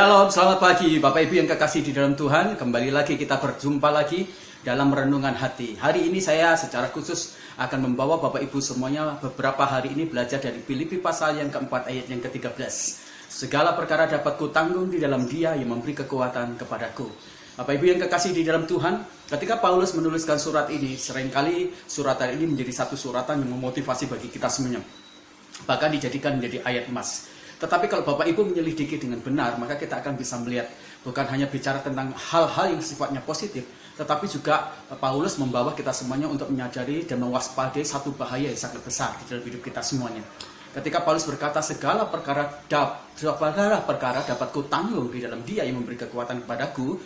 Shalom, selamat pagi Bapak Ibu yang kekasih di dalam Tuhan. Kembali lagi kita berjumpa lagi dalam renungan hati. Hari ini saya secara khusus akan membawa Bapak Ibu semuanya beberapa hari ini belajar dari Filipi pasal yang keempat ayat yang ke-13. Segala perkara dapat kutanggung di dalam Dia yang memberi kekuatan kepadaku. Bapak Ibu yang kekasih di dalam Tuhan, ketika Paulus menuliskan surat ini, seringkali suratan ini menjadi satu suratan yang memotivasi bagi kita semuanya. Bahkan dijadikan menjadi ayat emas. Tetapi kalau Bapak Ibu menyelidiki dengan benar, maka kita akan bisa melihat bukan hanya bicara tentang hal-hal yang sifatnya positif, tetapi juga Paulus membawa kita semuanya untuk menyadari dan mewaspadai satu bahaya yang sangat besar di dalam hidup kita semuanya. Ketika Paulus berkata segala perkara dapat kutanggung di dalam Dia yang memberi kekuatan kepadaku,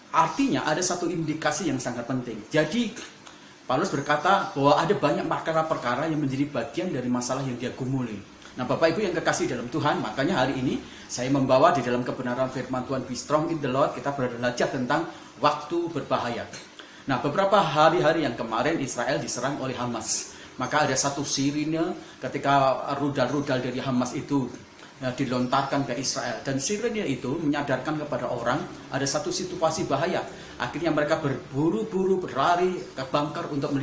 artinya ada satu indikasi yang sangat penting. Jadi Paulus berkata bahwa ada banyak perkara-perkara yang menjadi bagian dari masalah yang dia gumuli. Nah Bapak Ibu yang kekasih dalam Tuhan, makanya hari ini saya membawa di dalam kebenaran firman Tuhan, Be Strong in the Lord, kita belajar tentang waktu berbahaya. Nah beberapa hari-hari yang kemarin Israel diserang oleh Hamas. Maka ada satu sirine ketika rudal-rudal dari Hamas itu dilontarkan ke Israel. Dan sirine itu menyadarkan kepada orang ada satu situasi bahaya. Akhirnya mereka berburu-buru berlari ke bunker untuk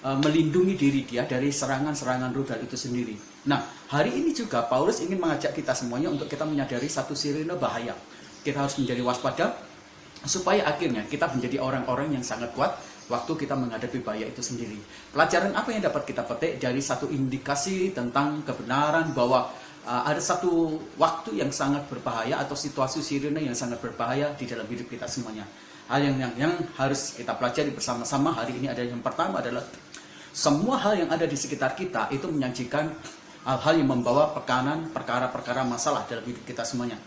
melindungi diri dia dari serangan-serangan rudal itu sendiri. Nah, hari ini juga Paulus ingin mengajak kita semuanya untuk kita menyadari satu sirine bahaya. Kita harus menjadi waspada supaya akhirnya kita menjadi orang-orang yang sangat kuat waktu kita menghadapi bahaya itu sendiri. Pelajaran apa yang dapat kita petik dari satu indikasi tentang kebenaran bahwa ada satu waktu yang sangat berbahaya atau situasi sirine yang sangat berbahaya di dalam hidup kita semuanya. Hal yang harus kita pelajari bersama-sama hari ini ada yang pertama adalah semua hal yang ada di sekitar kita itu menyajikan hal-hal yang membawa tekanan, perkara-perkara masalah dalam hidup kita semuanya.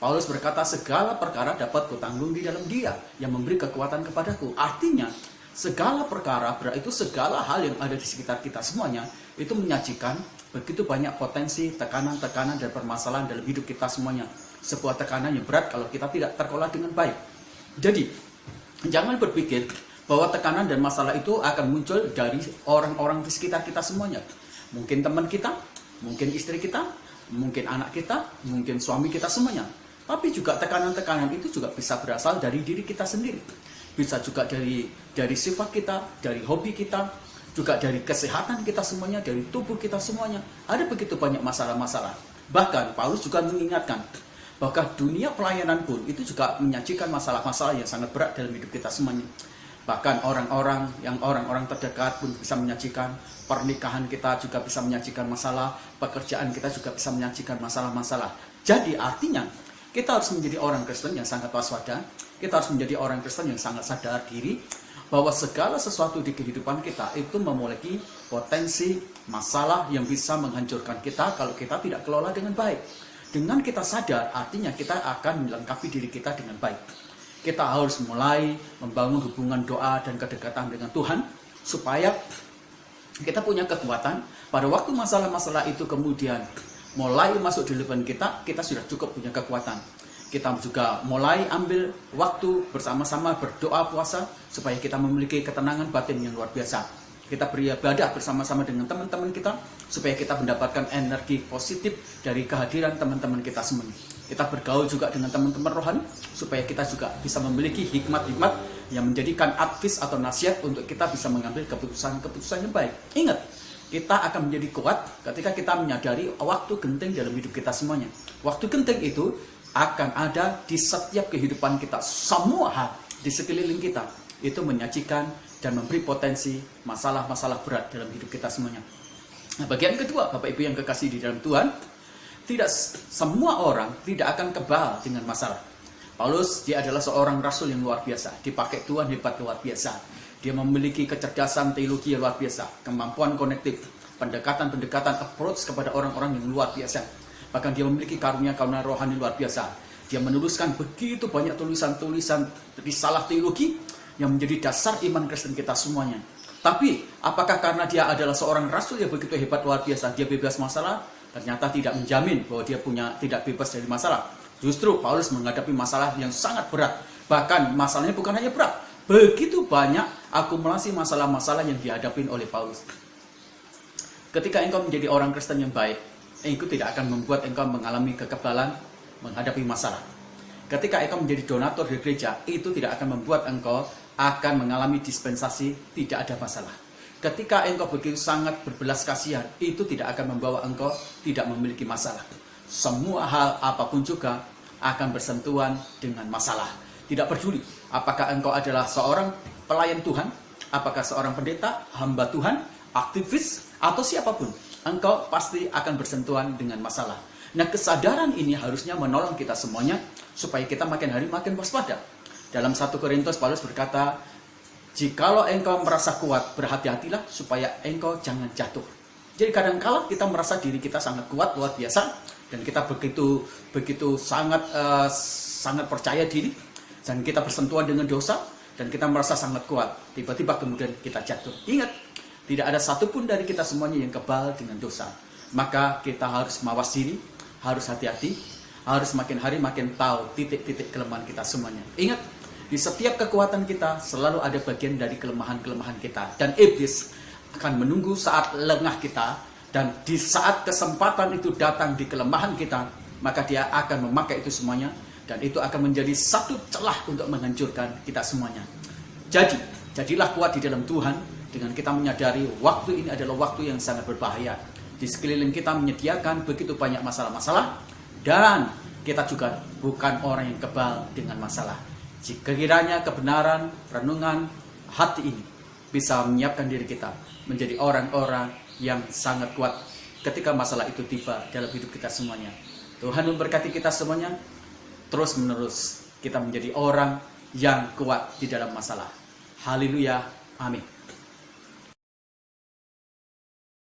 Paulus berkata segala perkara dapat kutanggung di dalam Dia yang memberi kekuatan kepadaku. Artinya segala perkara berarti itu segala hal yang ada di sekitar kita semuanya itu menyajikan begitu banyak potensi tekanan-tekanan dan permasalahan dalam hidup kita semuanya. Sebuah tekanan yang berat kalau kita tidak terkelola dengan baik. Jadi jangan berpikir bahwa tekanan dan masalah itu akan muncul dari orang-orang di sekitar kita semuanya. Mungkin teman kita, mungkin istri kita, mungkin anak kita, mungkin suami kita semuanya. Tapi juga tekanan-tekanan itu juga bisa berasal dari diri kita sendiri. Bisa juga dari sifat kita, dari hobi kita, juga dari kesehatan kita semuanya, dari tubuh kita semuanya. Ada begitu banyak masalah-masalah. Bahkan Paulus juga mengingatkan bahwa dunia pelayanan pun itu juga menyajikan masalah-masalah yang sangat berat dalam hidup kita semuanya. Bahkan orang-orang terdekat pun bisa menyajikan, pernikahan kita juga bisa menyajikan masalah, pekerjaan kita juga bisa menyajikan masalah-masalah. Jadi artinya kita harus menjadi orang Kristen yang sangat waspada, kita harus menjadi orang Kristen yang sangat sadar diri bahwa segala sesuatu di kehidupan kita itu memiliki potensi masalah yang bisa menghancurkan kita kalau kita tidak kelola dengan baik. Dengan kita sadar, artinya kita akan melengkapi diri kita dengan baik. Kita harus mulai membangun hubungan doa dan kedekatan dengan Tuhan supaya kita punya kekuatan pada waktu masalah-masalah itu kemudian mulai masuk di depan kita sudah cukup punya kekuatan. Kita juga mulai ambil waktu bersama-sama berdoa puasa supaya kita memiliki ketenangan batin yang luar biasa. Kita beribadah bersama-sama dengan teman-teman kita supaya kita mendapatkan energi positif dari kehadiran teman-teman kita semua. Kita bergaul juga dengan teman-teman rohani supaya kita juga bisa memiliki hikmat-hikmat yang menjadikan advice atau nasihat untuk kita bisa mengambil keputusan-keputusan yang baik. Ingat, kita akan menjadi kuat ketika kita menyadari waktu genting dalam hidup kita semuanya. Waktu genting itu akan ada di setiap kehidupan kita. Semua hal di sekeliling kita itu menyajikan dan memberi potensi masalah-masalah berat dalam hidup kita semuanya. Nah, bagian kedua, Bapak Ibu yang kekasih di dalam Tuhan, tidak semua orang tidak akan kebal dengan masalah. Paulus, dia adalah seorang rasul yang luar biasa, dipakai Tuhan hebat luar biasa. Dia memiliki kecerdasan teologi yang luar biasa, kemampuan konektif, pendekatan-pendekatan approach kepada orang-orang yang luar biasa. Bahkan dia memiliki karunia-karunia rohani luar biasa. Dia menuliskan begitu banyak tulisan-tulisan risalah teologi yang menjadi dasar iman Kristen kita semuanya. Tapi, apakah karena dia adalah seorang rasul yang begitu hebat luar biasa, dia bebas masalah? Ternyata tidak menjamin bahwa dia tidak bebas dari masalah. Justru Paulus menghadapi masalah yang sangat berat. Bahkan masalahnya bukan hanya berat, begitu banyak akumulasi masalah-masalah yang dihadapi oleh Paulus. Ketika engkau menjadi orang Kristen yang baik, itu tidak akan membuat engkau mengalami kekebalan menghadapi masalah. Ketika engkau menjadi donatur di gereja, itu tidak akan membuat engkau akan mengalami dispensasi, tidak ada masalah. Ketika engkau begitu sangat berbelas kasihan, itu tidak akan membawa engkau tidak memiliki masalah. Semua hal apapun juga akan bersentuhan dengan masalah. Tidak peduli apakah engkau adalah seorang pelayan Tuhan, apakah seorang pendeta, hamba Tuhan, aktivis, atau siapapun, engkau pasti akan bersentuhan dengan masalah. Nah, kesadaran ini harusnya menolong kita semuanya supaya kita makin hari makin waspada. Dalam 1 Korintus Paulus berkata, jikalau engkau merasa kuat, berhati-hatilah supaya engkau jangan jatuh. Jadi kadang-kala kita merasa diri kita sangat kuat, luar biasa, dan kita begitu sangat percaya diri, dan kita bersentuhan dengan dosa, dan kita merasa sangat kuat. Tiba-tiba kemudian kita jatuh. Ingat, tidak ada satupun dari kita semuanya yang kebal dengan dosa. Maka kita harus mawas diri, harus hati-hati, harus makin hari makin tahu titik-titik kelemahan kita semuanya. Ingat, di setiap kekuatan kita selalu ada bagian dari kelemahan-kelemahan kita. Dan iblis akan menunggu saat lengah kita. Dan di saat kesempatan itu datang di kelemahan kita, maka dia akan memakai itu semuanya. Dan itu akan menjadi satu celah untuk menghancurkan kita semuanya. Jadi, jadilah kuat di dalam Tuhan dengan kita menyadari waktu ini adalah waktu yang sangat berbahaya. Di sekeliling kita menyediakan begitu banyak masalah-masalah. Dan kita juga bukan orang yang kebal dengan masalah. Jika kiranya kebenaran, renungan hati ini bisa menyiapkan diri kita menjadi orang-orang yang sangat kuat ketika masalah itu tiba dalam hidup kita semuanya. Tuhan memberkati kita semuanya. Terus menerus kita menjadi orang yang kuat di dalam masalah. Haleluya. Amin.